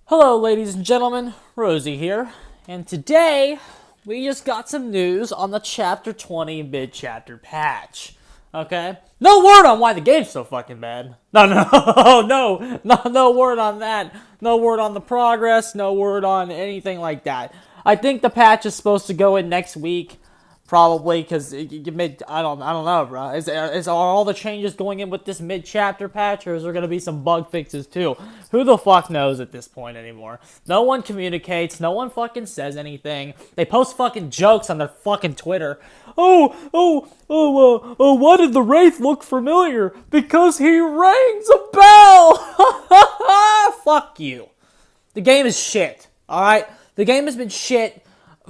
Hello, ladies and gentlemen, Rosie here, and today we just got some news on the Chapter 20 mid-chapter patch. Okay? No word on why the game's so fucking bad. No word on that. No word on the progress, no word on anything like that. I think the patch is supposed to go in next week. Probably, because I don't know, bro. Are all the changes going in with this mid-chapter patch, or is there going to be some bug fixes too? Who the fuck knows at this point anymore? No one communicates. No one fucking says anything. They post fucking jokes on their fucking Twitter. Why did the Wraith look familiar? Because he rings a bell! Fuck you. The game is shit, alright? The game has been shit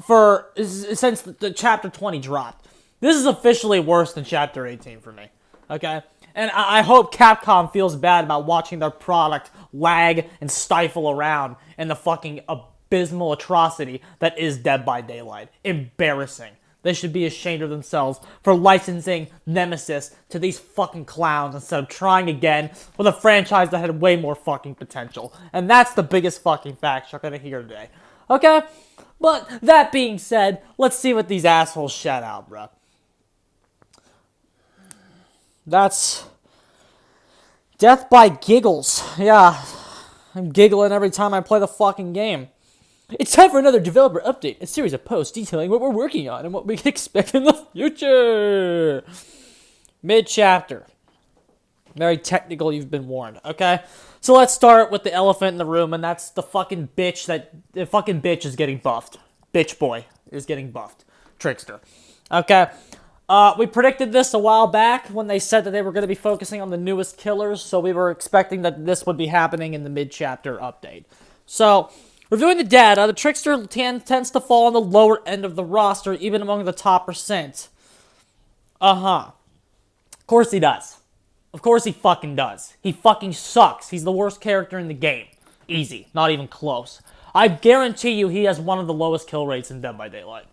since the Chapter 20 dropped. This is officially worse than Chapter 18 for me, okay? And I hope Capcom feels bad about watching their product lag and stifle around in the fucking abysmal atrocity that is Dead by Daylight. Embarrassing. They should be ashamed of themselves for licensing Nemesis to these fucking clowns instead of trying again with a franchise that had way more fucking potential. And that's the biggest fucking fact you're gonna hear today. Okay? But that being said, let's see what these assholes shout out, bro. That's Death by Giggles. Yeah, I'm giggling every time I play the fucking game. It's time for another developer update, a series of posts detailing what we're working on and what we can expect in the future. Mid-chapter. Very technical, you've been warned, okay? So let's start with the elephant in the room, and that's the fucking bitch the fucking bitch is getting buffed. Bitch boy is getting buffed. Trickster. Okay? We predicted this a while back when they said that they were going to be focusing on the newest killers, so we were expecting that this would be happening in the mid-chapter update. So, reviewing the data, the Trickster tends to fall on the lower end of the roster, even among the top percent. Of course he does. Of course he fucking does. He fucking sucks. He's the worst character in the game. Easy. Not even close. I guarantee you he has one of the lowest kill rates in Dead by Daylight.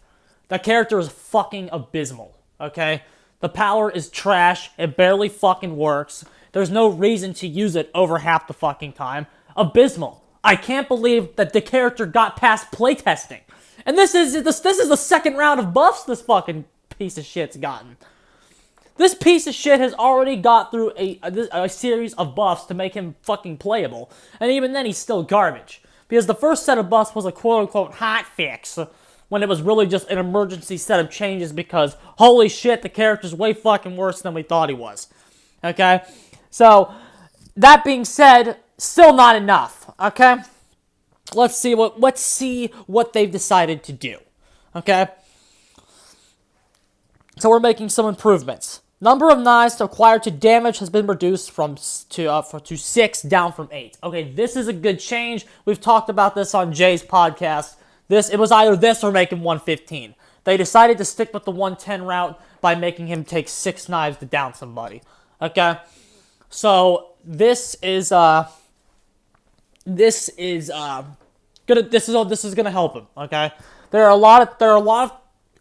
That character is fucking abysmal, okay? The power is trash. It barely fucking works. There's no reason to use it over half the fucking time. Abysmal. I can't believe that the character got past playtesting. And this is the second round of buffs this fucking piece of shit's gotten. This piece of shit has already got through a series of buffs to make him fucking playable. And even then, he's still garbage. Because the first set of buffs was a quote-unquote hot fix, when it was really just an emergency set of changes because, holy shit, the character's way fucking worse than we thought he was. Okay? So, that being said, still not enough. Okay? Let's see what they've decided to do. Okay? So we're making some improvements. Number of knives acquired to damage has been reduced to 6, down from 8. Okay, this is a good change. We've talked about this on Jay's podcast. It was either this or make him 115. They decided to stick with the 110 route by making him take 6 knives to down somebody. Okay, so this is gonna help him. Okay, there are a lot of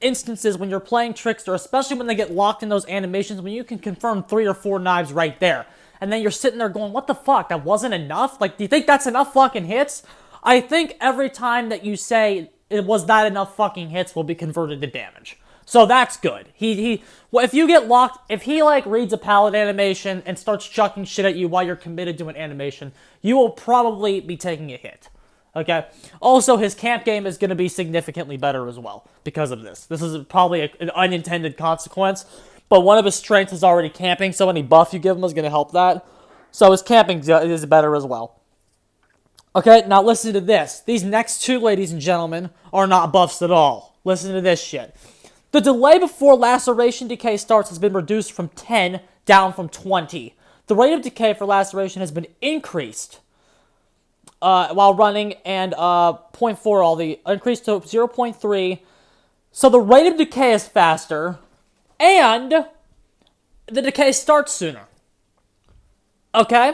instances when you're playing Trickster, especially when they get locked in those animations, when you can confirm 3 or 4 knives right there. And then you're sitting there going, what the fuck, that wasn't enough? Like, do you think that's enough fucking hits? I think every time that you say it was that enough fucking hits will be converted to damage. So that's good. If you get locked, if he like reads a palette animation and starts chucking shit at you while you're committed to an animation, you will probably be taking a hit. Okay. Also, his camp game is going to be significantly better as well because of this. This is probably an unintended consequence, but one of his strengths is already camping, so any buff you give him is going to help that. So his camping is better as well. Okay, now listen to this. These next two, ladies and gentlemen, are not buffs at all. Listen to this shit. The delay before laceration decay starts has been reduced from 10 down from 20. The rate of decay for laceration has been increased while running, and 0.4 all the increased to 0.3. So the rate of decay is faster, and the decay starts sooner. Okay?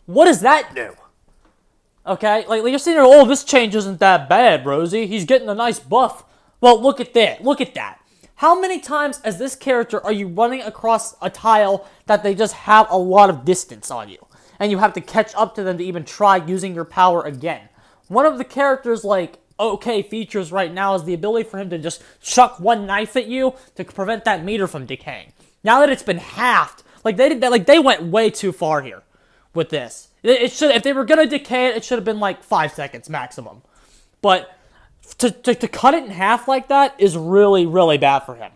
What does that do? Okay? Like, you're sitting there, oh, this change isn't that bad, Rosie. He's getting a nice buff. Well, look at that. Look at that. How many times as this character are you running across a tile that they just have a lot of distance on you? And you have to catch up to them to even try using your power again. one of the character's, like, okay features right now is the ability for him to just chuck one knife at you to prevent that meter from decaying. Now that it's been halved, like, they went way too far here with this. It should, if they were gonna decay it, it should have been, like, 5 seconds maximum. But to cut it in half like that is really, really bad for him.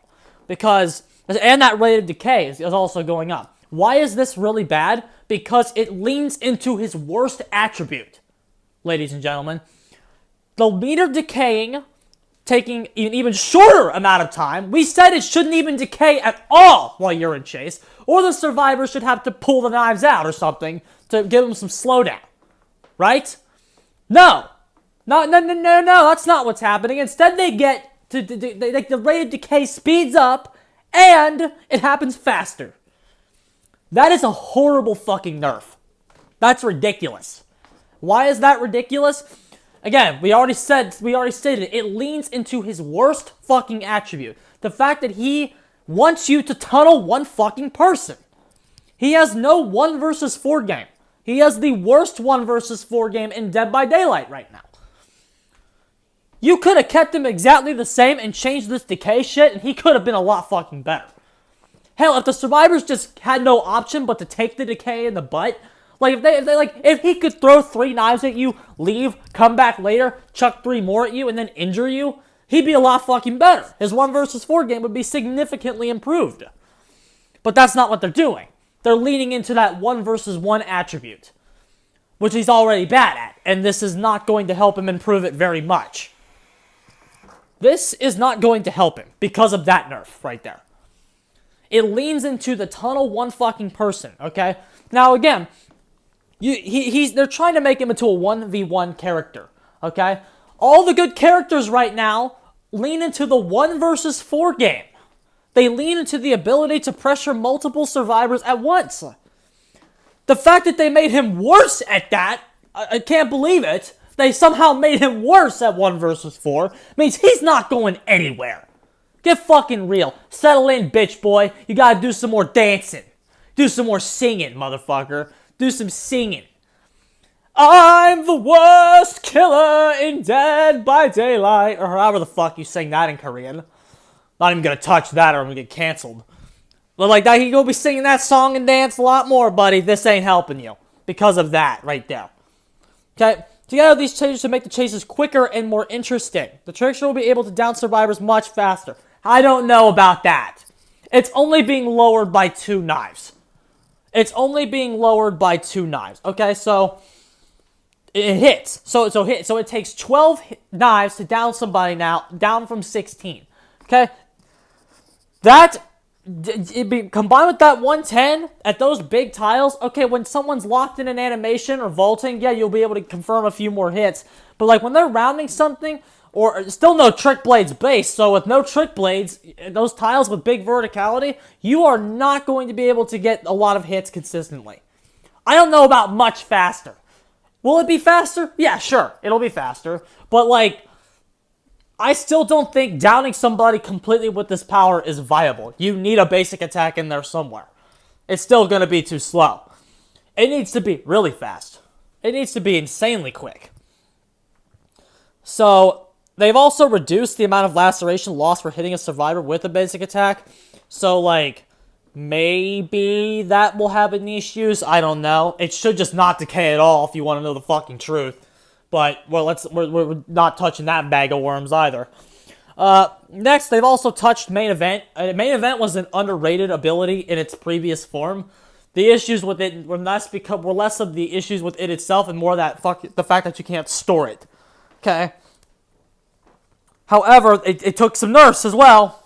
Because, and that rate of decay is also going up. Why is this really bad? Because it leans into his worst attribute, ladies and gentlemen. The meter decaying, taking an even shorter amount of time. We said it shouldn't even decay at all while you're in chase, or the survivor should have to pull the knives out or something to give them some slowdown, right? No, that's not what's happening. Instead, they get the rate of decay speeds up, and it happens faster. That is a horrible fucking nerf. That's ridiculous. Why is that ridiculous? Again, we already stated it leans into his worst fucking attribute. The fact that he wants you to tunnel one fucking person. He has no 1 versus 4 game. He has the worst 1 versus 4 game in Dead by Daylight right now. You could have kept him exactly the same and changed this decay shit, and he could have been a lot fucking better. Hell, if the survivors just had no option but to take the decay in the butt, like if he could throw 3 knives at you, leave, come back later, chuck 3 more at you, and then injure you, he'd be a lot fucking better. His 1 versus 4 game would be significantly improved. But that's not what they're doing. They're leaning into that 1 versus 1 attribute, which he's already bad at, and this is not going to help him improve it very much. This is not going to help him because of that nerf right there. It leans into the tunnel one fucking person, okay? Now, again, they're trying to make him into a 1v1 character, okay? All the good characters right now lean into the 1 versus 4 game. They lean into the ability to pressure multiple survivors at once. The fact that they made him worse at that, I can't believe it. They somehow made him worse at 1 versus 4, means he's not going anywhere. Get fucking real. Settle in, bitch boy. You gotta do some more dancing. Do some more singing, motherfucker. Do some singing. I'm the worst killer in Dead by Daylight. Or however the fuck you sing that in Korean. Not even gonna touch that or I'm gonna get canceled. But like that, you gonna be singing that song and dance a lot more, buddy. This ain't helping you. Because of that right there. Okay? Together, these changes to make the chases quicker and more interesting. The Trickster will be able to down survivors much faster. I don't know about that. It's only being lowered by 2 knives. It's only being lowered by 2 knives. Okay, so it hits. So it takes 12 knives to down somebody now, down from 16. Okay, that combined with that 110 at those big tiles. Okay, when someone's locked in an animation or vaulting, yeah, you'll be able to confirm a few more hits. But like when they're rounding something. Or still no trick blades base, so with no trick blades, those tiles with big verticality, you are not going to be able to get a lot of hits consistently. I don't know about much faster. Will it be faster? Yeah, sure, it'll be faster. But like, I still don't think downing somebody completely with this power is viable. You need a basic attack in there somewhere. It's still going to be too slow. It needs to be really fast. It needs to be insanely quick. So they've also reduced the amount of laceration lost for hitting a survivor with a basic attack. So, like, maybe that will have any issues. I don't know. It should just not decay at all if you want to know the fucking truth. But, well, we're not touching that bag of worms either. Next, they've also touched Main Event. Main Event was an underrated ability in its previous form. The issues with it were less of the issues with it itself and more that the fact that you can't store it. Okay? However, it took some nerfs as well.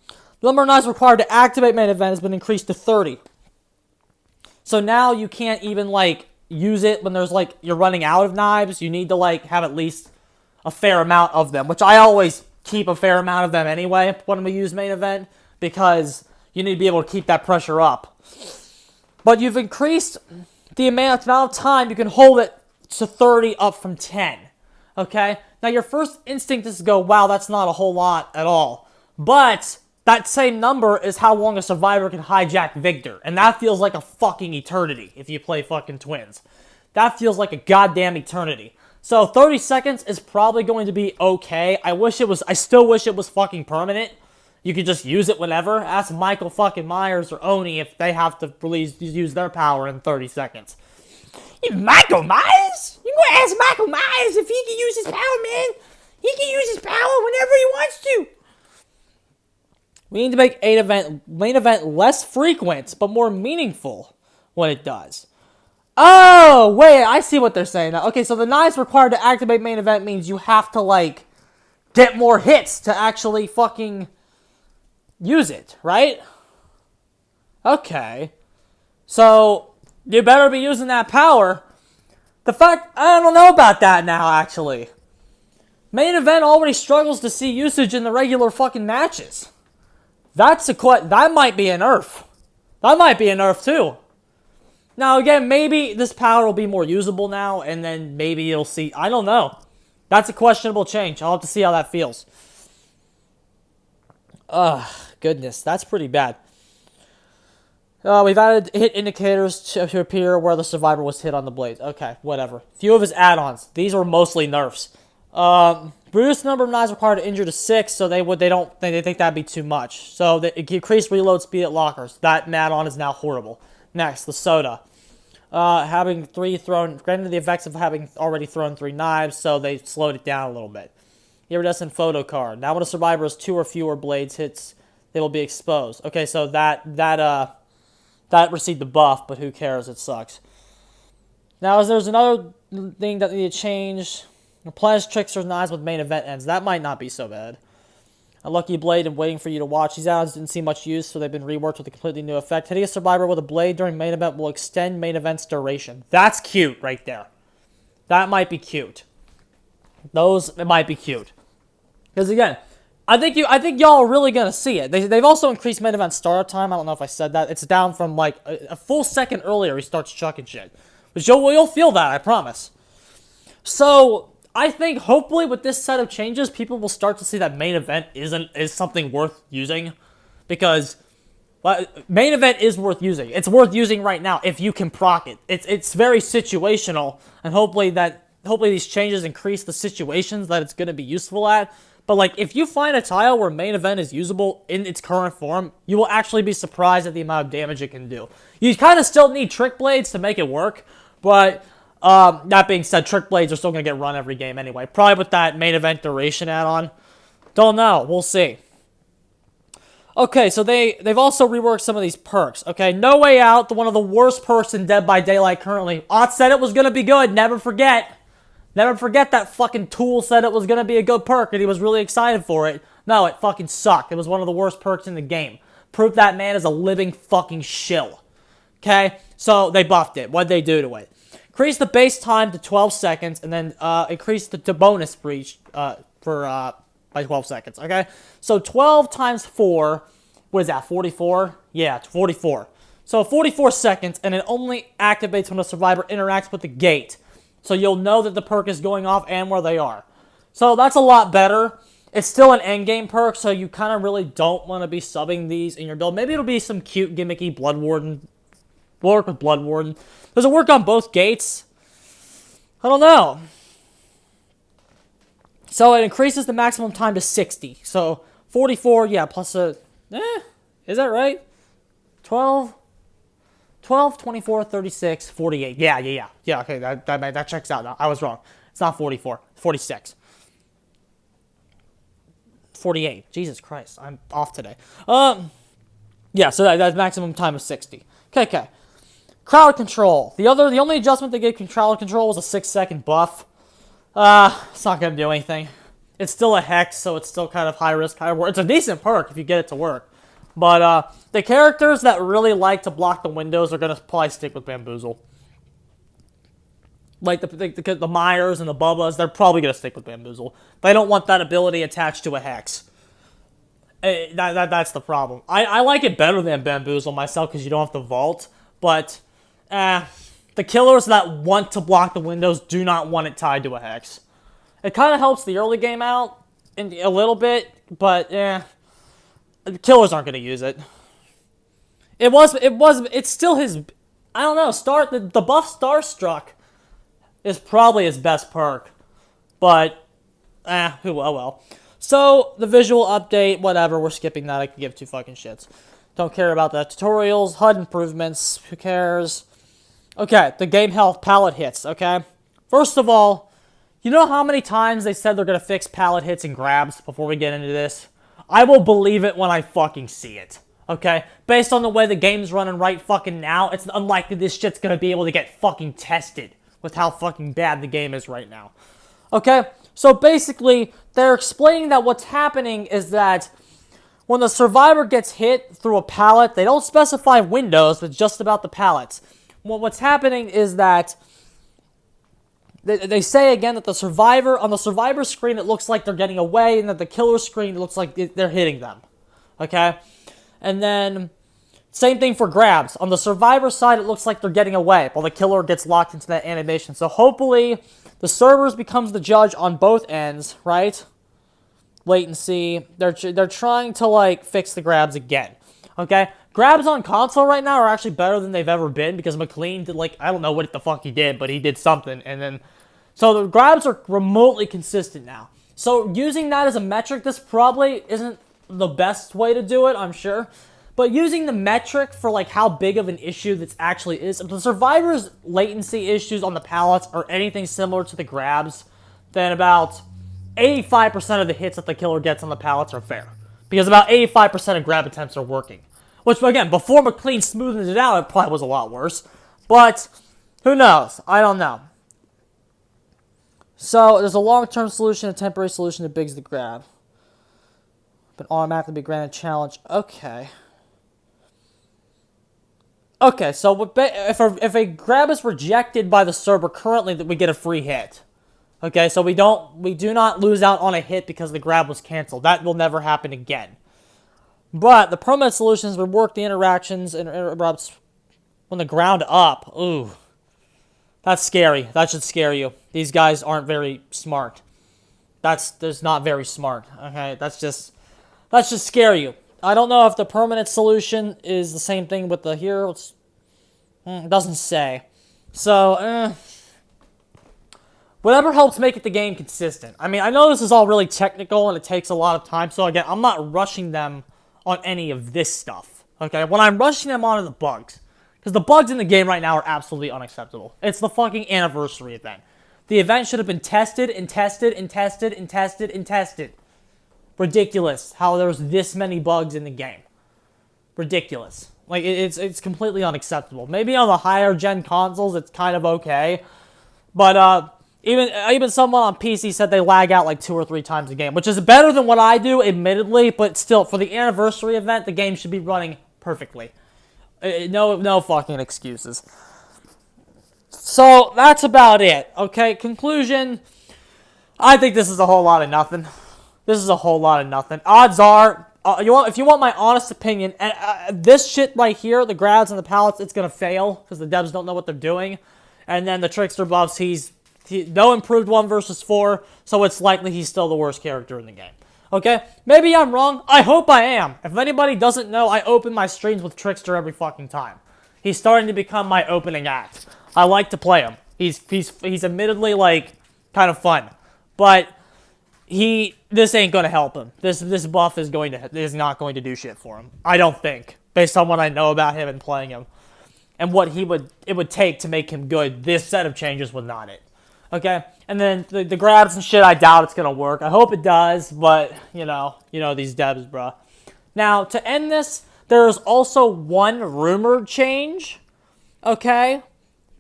The number of knives required to activate Main Event has been increased to 30. So now you can't even, like, use it when there's, like, you're running out of knives. You need to, like, have at least a fair amount of them, which I always keep a fair amount of them anyway when we use Main Event, because you need to be able to keep that pressure up. But you've increased the amount of time you can hold it to 30 up from 10. Okay? Now, your first instinct is to go, wow, that's not a whole lot at all. But that same number is how long a survivor can hijack Victor. And that feels like a fucking eternity if you play fucking twins. That feels like a goddamn eternity. So 30 seconds is probably going to be okay. I still wish it was fucking permanent. You could just use it whenever. Ask Michael fucking Myers or Oni if they have to use their power in 30 seconds. Michael Myers? You gonna ask Michael Myers if he can use his power, man? He can use his power whenever he wants to. We need to make main event less frequent, but more meaningful when it does. Oh, wait, I see what they're saying now. Okay, so the knives required to activate main event means you have to, like, get more hits to actually fucking use it, right? Okay. So, you better be using that power. I don't know about that now, actually. Main event already struggles to see usage in the regular fucking matches. That might be a nerf. That might be a nerf, too. Now, again, maybe this power will be more usable now, and then maybe you'll see. I don't know. That's a questionable change. I'll have to see how that feels. Ugh, goodness. That's pretty bad. We've added hit indicators to appear where the survivor was hit on the blades. Okay, whatever. Few of his add-ons. These were mostly nerfs. Reduce the number of knives required to injure to 6, so they think that'd be too much. So they increase reload speed at lockers. That add-on is now horrible. Next, the soda. Having 3 thrown, granted the effects of having already thrown 3 knives, so they slowed it down a little bit. Iridescent photo card. Now when a survivor has 2 or fewer blades hits, they will be exposed. Okay, so that received the buff, but who cares? It sucks. Now, there's another thing that needed to change. Replenish Trickster's knives with main event ends. That might not be so bad. A lucky blade and waiting for you to watch. These add-ons didn't see much use, so they've been reworked with a completely new effect. Hitting a survivor with a blade during main event will extend main event's duration. That's cute right there. That might be cute. It might be cute. Because again, I think y'all are really gonna see it. They've also increased main event startup time. I don't know if I said that. It's down from like a full second earlier. He starts chucking shit, but you'll feel that. I promise. So I think hopefully with this set of changes, people will start to see that main event is something worth using, because main event is worth using. It's worth using right now if you can proc it. It's very situational, and hopefully these changes increase the situations that it's going to be useful at. But like if you find a tile where main event is usable in its current form, you will actually be surprised at the amount of damage it can do. You kind of still need trick blades to make it work, but that being said, trick blades are still going to get run every game anyway. Probably with that main event duration add-on. Don't know. We'll see. Okay, so they've also reworked some of these perks. Okay, No Way Out, one of the worst perks in Dead by Daylight currently. Ott said it was going to be good. Never forget. Never forget that fucking tool said it was going to be a good perk, and he was really excited for it. No, it fucking sucked. It was one of the worst perks in the game. Proof that man is a living fucking shill. Okay? So, they buffed it. What'd they do to it? Increase the base time to 12 seconds, and then increase the bonus breach by 12 seconds, okay? So 12 times 4, what is that, 44? Yeah, 44. So 44 seconds, and it only activates when a survivor interacts with the gate. So you'll know that the perk is going off and where they are. So that's a lot better. It's still an endgame perk, so you kind of really don't want to be subbing these in your build. Maybe it'll be some cute, gimmicky Blood Warden. Work with Blood Warden. Does it work on both gates? I don't know. So it increases the maximum time to 60. So 44, yeah, plus a... is that right? 12, 24, 36, 48. Yeah, okay, that checks out. I was wrong. It's not 44. 46. 48. Jesus Christ, I'm off today. Yeah, so that maximum time is 60. Okay. Crowd control. The only adjustment they gave crowd control was a 6-second buff. It's not gonna do anything. It's still a hex, so it's still kind of high risk, high reward. It's a decent perk if you get it to work. But the characters that really like to block the windows are gonna probably stick with Bamboozle. Like the Myers and the Bubbas, they're probably gonna stick with Bamboozle. They don't want that ability attached to a hex. That's the problem. I like it better than Bamboozle myself because you don't have to vault, but the killers that want to block the windows do not want it tied to a hex. It kind of helps the early game out a little bit, but the killers aren't going to use it. It's still his, I don't know, the buff Starstruck is probably his best perk. But, oh well. So, the visual update, whatever, we're skipping that. I can give two fucking shits. Don't care about the tutorials, HUD improvements, who cares? Okay, the game health pallet hits, okay? First of all, you know how many times they said they're going to fix pallet hits and grabs before we get into this? I will believe it when I fucking see it, okay? Based on the way the game's running right fucking now, it's unlikely this shit's going to be able to get fucking tested with how fucking bad the game is right now. Okay? So basically, they're explaining that what's happening is that when the survivor gets hit through a pallet, they don't specify windows, but just about the pallets. Well, what's happening is that they say again that the survivor, on the survivor screen, it looks like they're getting away, and that the killer screen, it looks like they're hitting them. Okay? And then, same thing for grabs. On the survivor side, it looks like they're getting away, while the killer gets locked into that animation. So hopefully, the servers becomes the judge on both ends, right? Wait and see. They're trying to, like, fix the grabs again. Okay? Grabs on console right now are actually better than they've ever been, because McLean did, like, I don't know what the fuck he did, but he did something, and then... So the grabs are remotely consistent now. So using that as a metric, this probably isn't the best way to do it, I'm sure. But using the metric for like how big of an issue this actually is, if the survivor's latency issues on the pallets are anything similar to the grabs, then about 85% of the hits that the killer gets on the pallets are fair. Because about 85% of grab attempts are working. Which, again, before McLean smoothed it out, it probably was a lot worse. But, who knows? I don't know. So, there's a long-term solution, a temporary solution that bigs the grab. But automatically be granted challenge. Okay. Okay, so if a grab is rejected by the server currently, that we get a free hit. Okay, so we do not lose out on a hit because the grab was canceled. That will never happen again. But the permanent solutions rework the interactions and interrupts from the ground up. Ooh. That's scary. That should scare you. These guys aren't very smart. That's not very smart. Okay, that's just scare you. I don't know if the permanent solution is the same thing with the here. It doesn't say. So, whatever helps make the game consistent. I mean, I know this is all really technical and it takes a lot of time. So again, I'm not rushing them on any of this stuff. Okay, when I'm rushing them onto the bugs. Because the bugs in the game right now are absolutely unacceptable. It's the fucking anniversary event. The event should have been tested and tested and tested and tested and tested. Ridiculous how there's this many bugs in the game. Ridiculous. Like, it's completely unacceptable. Maybe on the higher gen consoles it's kind of okay. But even someone on PC said they lag out like 2 or 3 times a game. Which is better than what I do, admittedly. But still, for the anniversary event, the game should be running perfectly. No fucking excuses. So, that's about it. Okay, conclusion. I think this is a whole lot of nothing. This is a whole lot of nothing. Odds are, if you want my honest opinion, this shit right here, the grabs and the pallets, it's going to fail. Because the devs don't know what they're doing. And then the Trickster buffs, he's no improved 1 versus 4. So, it's likely he's still the worst character in the game. Okay? Maybe I'm wrong. I hope I am. If anybody doesn't know, I open my streams with Trickster every fucking time. He's starting to become my opening act. I like to play him. He's admittedly, like, kind of fun. But this ain't gonna help him. This buff is not going to do shit for him. I don't think. Based on what I know about him and playing him. And what it would take to make him good, this set of changes was not it. Okay? And then the grabs and shit, I doubt it's gonna work. I hope it does, but, you know these devs, bruh. Now, to end this, there is also one rumored change, okay,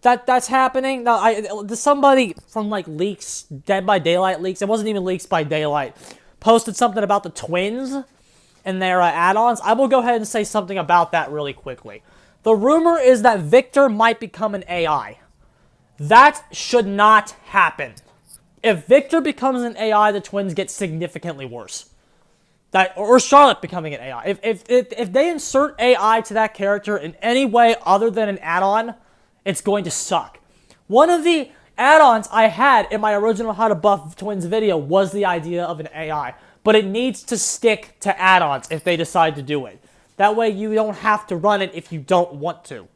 that's happening. Now, somebody from, like, leaks, Dead by Daylight leaks, it wasn't even leaks by Daylight, posted something about the twins and their add-ons. I will go ahead and say something about that really quickly. The rumor is that Victor might become an AI. That should not happen. If Victor becomes an AI, the twins get significantly worse. Or Charlotte becoming an AI. If they insert AI to that character in any way other than an add-on, it's going to suck. One of the add-ons I had in my original How to Buff Twins video was the idea of an AI. But it needs to stick to add-ons if they decide to do it. That way you don't have to run it if you don't want to.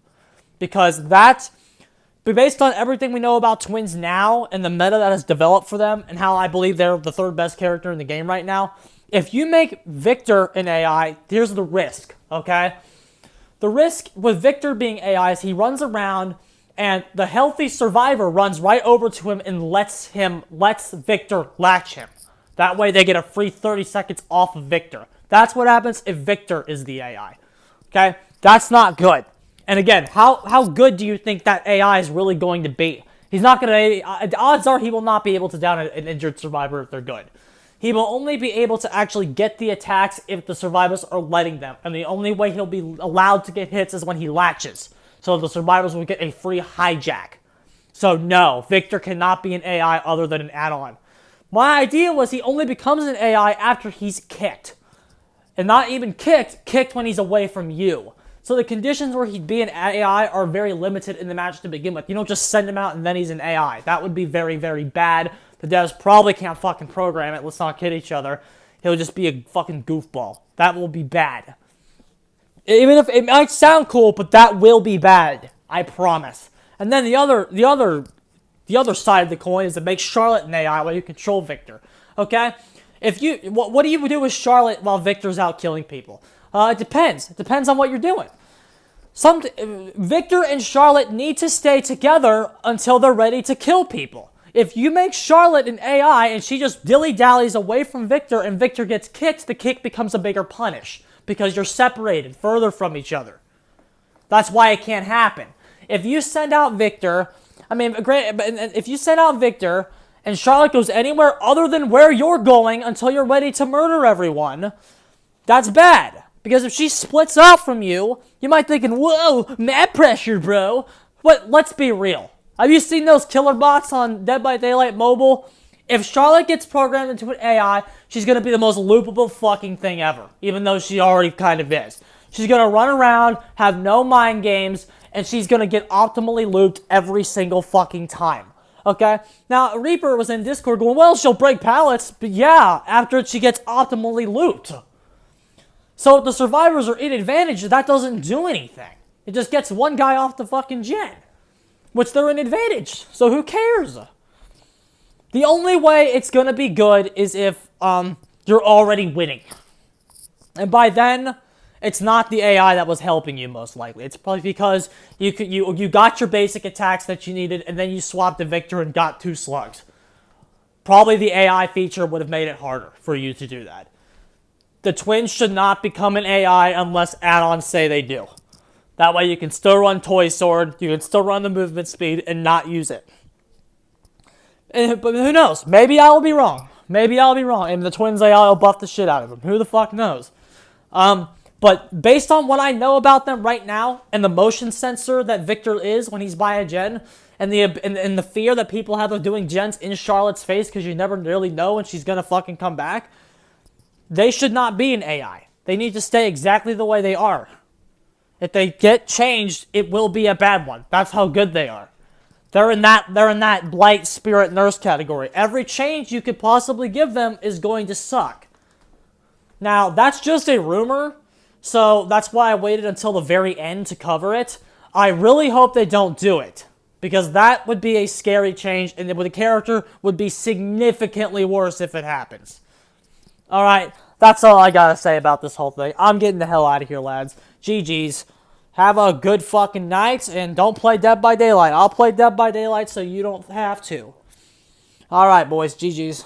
Because that But based on everything we know about twins now and the meta that has developed for them and how I believe they're the third best character in the game right now, if you make Victor an AI, here's the risk, okay? The risk with Victor being AI is he runs around and the healthy survivor runs right over to him and lets Victor latch him. That way they get a free 30 seconds off of Victor. That's what happens if Victor is the AI. Okay? That's not good. And again, how good do you think that AI is really going to be? He's not going to... odds are he will not be able to down an injured survivor if they're good. He will only be able to actually get the attacks if the survivors are letting them. And the only way he'll be allowed to get hits is when he latches. So the survivors will get a free hijack. So no, Victor cannot be an AI other than an add-on. My idea was he only becomes an AI after he's kicked. And not even kicked when he's away from you. So the conditions where he'd be an AI are very limited in the match to begin with. You don't just send him out and then he's an AI. That would be very, very bad. The devs probably can't fucking program it. Let's not kid each other. He'll just be a fucking goofball. That will be bad. Even if it might sound cool, but that will be bad. I promise. And then the other side of the coin is to make Charlotte an AI while you control Victor. Okay? What do you do with Charlotte while Victor's out killing people? It depends. It depends on what you're doing. Victor and Charlotte need to stay together until they're ready to kill people. If you make Charlotte an AI and she just dilly-dallies away from Victor and Victor gets kicked, the kick becomes a bigger punish because you're separated further from each other. That's why it can't happen. If you send out Victor, if you send out Victor and Charlotte goes anywhere other than where you're going until you're ready to murder everyone, that's bad. Because if she splits out from you, you might thinking, whoa, mad pressure, bro. But let's be real. Have you seen those killer bots on Dead by Daylight Mobile? If Charlotte gets programmed into an AI, she's going to be the most loopable fucking thing ever. Even though she already kind of is. She's going to run around, have no mind games, and she's going to get optimally looped every single fucking time. Okay? Now, Reaper was in Discord going, well, she'll break pallets. But yeah, after she gets optimally looped. So if the survivors are in advantage, that doesn't do anything. It just gets one guy off the fucking gen. Which they're in advantage. So who cares? The only way it's going to be good is if you're already winning. And by then, it's not the AI that was helping you most likely. It's probably because you got your basic attacks that you needed and then you swapped to Victor and got 2 slugs. Probably the AI feature would have made it harder for you to do that. The twins should not become an AI unless add-ons say they do. That way you can still run Toy Sword, you can still run the movement speed, and not use it. But who knows? Maybe I will be wrong. And the twins AI will buff the shit out of them. Who the fuck knows? But based on what I know about them right now, and the motion sensor that Victor is when he's by a gen, and the fear that people have of doing gens in Charlotte's face because you never really know when she's gonna fucking come back, they should not be an AI. They need to stay exactly the way they are. If they get changed, it will be a bad one. That's how good they are. They're in that blight spirit nurse category. Every change you could possibly give them is going to suck. Now, that's just a rumor, so that's why I waited until the very end to cover it. I really hope they don't do it, because that would be a scary change, and the character would be significantly worse if it happens. Alright, that's all I gotta say about this whole thing. I'm getting the hell out of here, lads. GG's. Have a good fucking night, and don't play Dead by Daylight. I'll play Dead by Daylight so you don't have to. Alright, boys. GG's.